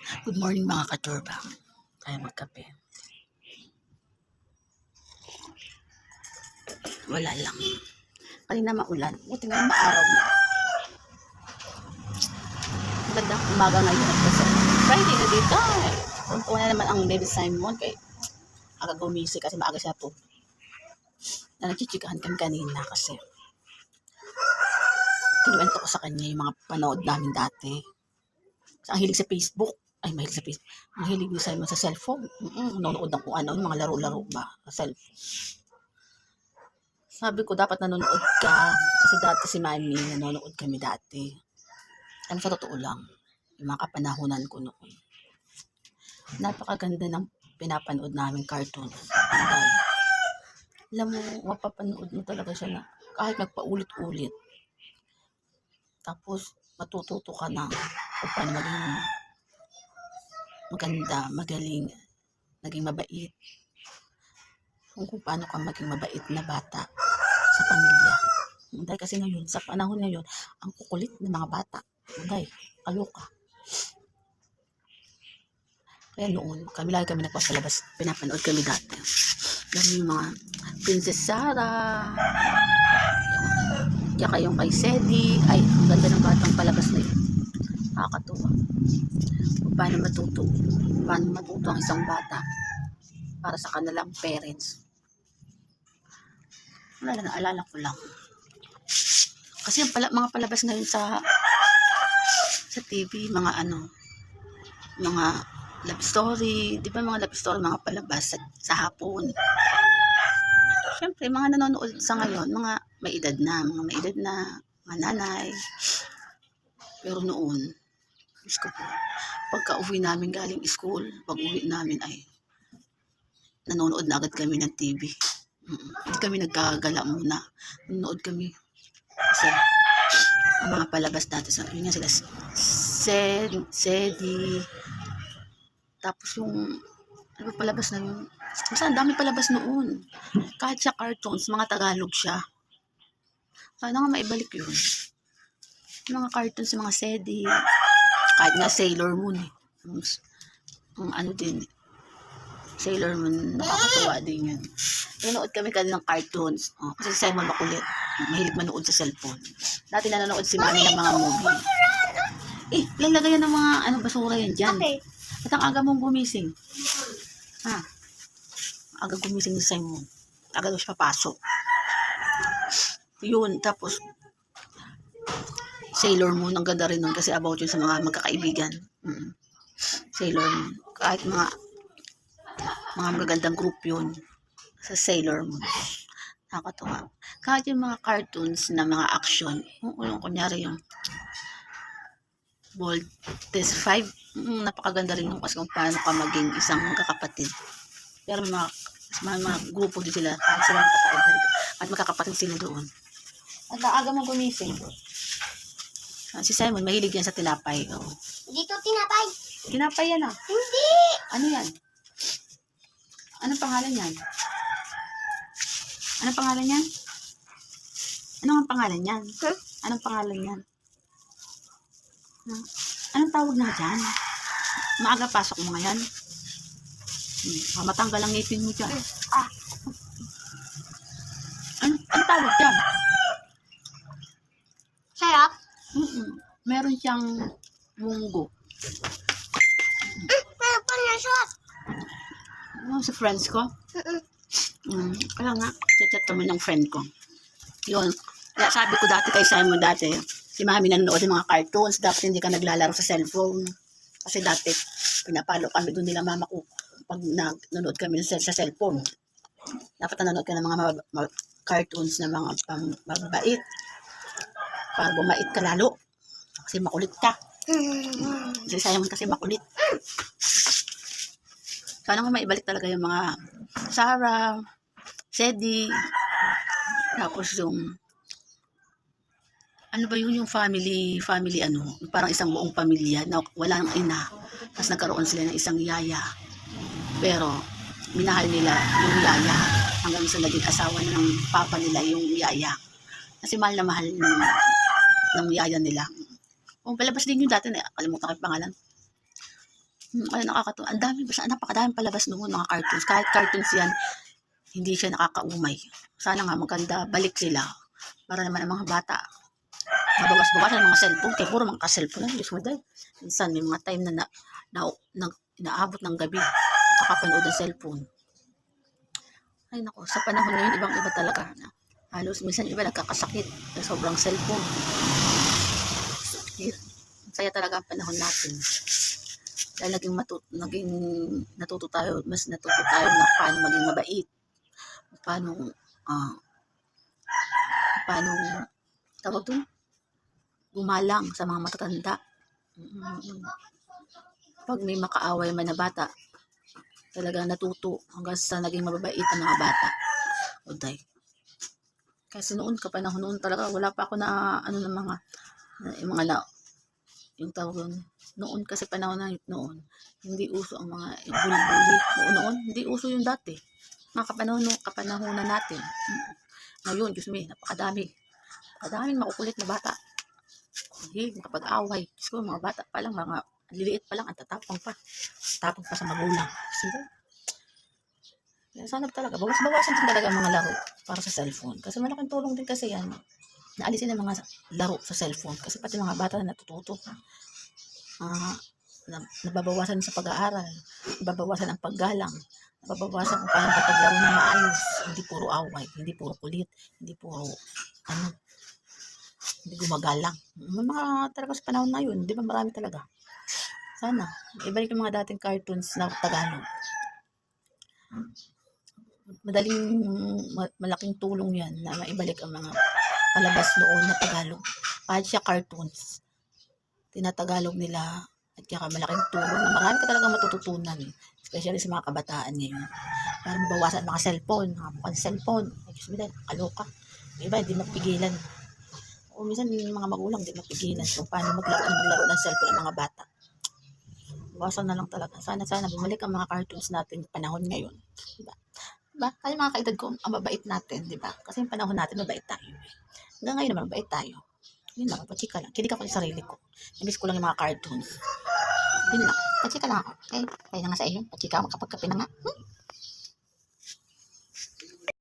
Good morning mga katurba. Tayo magkape. Wala lang. Kanina maulan. Buti nga maaraw na. Magandang umaga ngayon at kasi Friday na dito. Tuntuan na naman ang baby Simon kay aga gumisi kasi maaga siya to. Na nagchichikahan kami kanina kasi kinuwento ko sa kanya yung mga panood namin dati. So, ang hilig sa Facebook. Ay, mahilig sa Facebook. Ang hilig ni Simon sa cellphone. Nanonood ng kung ano, yung mga laro-laro ba sa cellphone. Sabi ko, dapat nanonood ka. Kasi dati si Mami, nanonood kami dati. Ano sa totoo lang, yung mga kapanahunan ko noon. Napakaganda ng pinapanood namin cartoon. Dahil, alam mo, mapapanood mo talaga siya na kahit nagpaulit-ulit. Tapos, matututo ka na kung paano maging maganda, magaling, naging mabait. Kung paano ka maging mabait na bata sa pamilya. Dahil kasi ngayon, sa panahon ngayon, ang kukulit ng mga bata. Dahil, kaloka. Kaya noon, lagi kami nagpapalabas, pinapanood kami dati. Dahil yung mga Princess Sarah, tsaka yung kay Sedi, ay, ang ganda ng batang palabas na yun. Nakakatuwa. Paano matuto ang isang bata para sa kanilang parents. Wala na, naalala ko lang. Kasi yung mga palabas ngayon sa TV, mga love story, di ba mga love story, mga palabas sa hapon. Siyempre, mga nanonood sa ngayon, mga may edad na, mga nanay. Pero noon, Diyos ko po, pagka uwi namin galing school, pag uwi namin ay nanonood na agad kami ng TV. Hindi kami nagkagala muna. Nanonood kami. Kasi ang mga palabas dati, yun nga sila, Sedi, tapos yung, ano ba palabas na yun? Basta ang dami palabas noon. Kahit sa cartoons, mga Tagalog siya. Sana nga maibalik yun. Mga cartoons, mga Sedi, kahit nga Sailor Moon eh. Ang ano din, Sailor Moon, nakakatuwa din yun. Nanonood kami ng cartoons. Kasi si Simon makulit. Mahilig manood sa cellphone. Dati nanonood si Mami ng mga movie. Lalagay yan ng mga basura yan dyan. Okay. At ang aga mong gumising. Aga gumising si Simon. Aga daw siya papasok. Yun, tapos Sailor Moon, ang ganda rin nun kasi about yun sa mga magkakaibigan. Sailor Moon. Kahit mga magagandang group yun sa Sailor Moon. Nakakatuwa. Kahit yung mga cartoons na mga action, yung kunyari yung Voltes 5, napakaganda rin yung kasi kung paano ka maging isang kakapatid. Pero mga grupo din sila, sila at magkakapatid sila doon. At aga mo gumising. Si Simon, mahilig yan sa tinapay. Dito tinapay. Tinapay yan ah. Hindi. Ano yan? Anong pangalan yan? Anong pangalan yan? Anong pangalan yan? Anong pangalan yan? Anong tawag na dyan? Maaga pasok mo ngayon? Matanggal ang ngipin mo dyan. Anong tawag dyan? Sarap. Meron siyang munggo. Meron pa na sarap. Sa friends ko? Kaya nga, chat kami ng friend ko. Yun. Kaya sabi ko dati kay Simon dati, si Mami nanonood ng mga cartoons, dapat hindi ka naglalaro sa cellphone. Kasi dati, pinapalo kami doon nila mama ko pag nanonood kami sa cellphone. Dapat nanonood ka ng mga cartoons na mga mababait. Para bumait ka lalo. Kasi makulit ka. Si Simon kasi makulit. Sana nga maibalik talaga yung mga Sarah, Sedi, tapos yung ano ba yun yung family parang isang buong pamilya na walang ina, tapos nagkaroon sila ng isang yaya, pero minahal nila yung yaya hanggang sa naging asawa ng papa nila yung yaya, kasi mahal na mahal ng yaya nila. Palabas din yung dati na kalimutan ko yung pangalan, Ay, nakakatuwa. Ang dami, basta napakadaming palabas noon, mga cartoons. Kahit cartoons yan, hindi siya nakakaumay. Sana nga maganda, balik sila. Para naman ang mga bata, mabawas-bawasan ang mga cellphone. Kaya puro mga ka-cellphone lang. Diyos mo dahil. Minsan, may mga time na inaabot ng gabi, kakapanood ng cellphone. Ay nako, sa panahon ngayon, ibang-iba talaga. Halos minsan iba nagkakasakit sa sobrang cellphone. Saya talaga ang panahon natin. Dahil naging natuto tayo, mas natuto tayo na paano maging mabait. Paano, paano, tawag dun, gumalang sa mga matatanda. Pag may makaaway man na bata, talagang natuto hanggang sa naging mababait ang mga bata. Uday. Kasi noon, kapanahon noon talaga, wala pa ako na, ano ng mga, yung tawag noon kasi panahon na noon, hindi uso ang mga bully-bully. Noon, hindi uso yung dati. Mga kapanahonan natin. Ngayon, Diyos me, napakadaming makukulit na bata. Hindi, makapag-away. Diyos ko, mga bata pa lang, mga liliit pa lang, ang tatapang pa sa magulang. Sige. Sana talaga, bawasan din talaga ang mga laro para sa cellphone. Kasi malaking tulong din kasi yan. Naalisin ang mga laro sa cellphone. Kasi pati mga bata na natututo. Nababawasan sa pag-aaral. Nababawasan ang paggalang. Nababawasan kung paano paglaro na maayos. Hindi puro away. Hindi puro kulit. Hindi puro, hindi gumagalang. May mga talaga sa panahon na yun. Di ba marami talaga? Sana, ibalik yung mga dating cartoons na Tagalog. Malaking tulong yan na maibalik ang mga palabas noon na Tagalog. Kahit siya cartoons, tinatagalog nila at saka malaking tulong na marami ka talaga matututunan. Especially sa mga kabataan ngayon. Para mabawasan mga cellphone, mga mukhang cellphone. Ay, Diyos mo dahil, kaloka. Yung iba, hindi mapigilan. O minsan, yung mga magulang, hindi mapigilan. So, paano maglaro ng cellphone ang mga bata. Bawasan na lang talaga. Sana bumalik ang mga cartoons natin panahon ngayon. Diba? Kasi mga kaedad ko, ang mabait natin, diba? Kasi yung panahon natin, mabait tayo. Hanggang ngayon naman, mabait tayo. Yun lang, pachika lang. Kilig ako sa sarili ko. Namiss ko lang yung mga cartoons. Yun lang, pachika lang ako. Okay, kaya na nga sa iyo. Pachika, makapagkape na nga.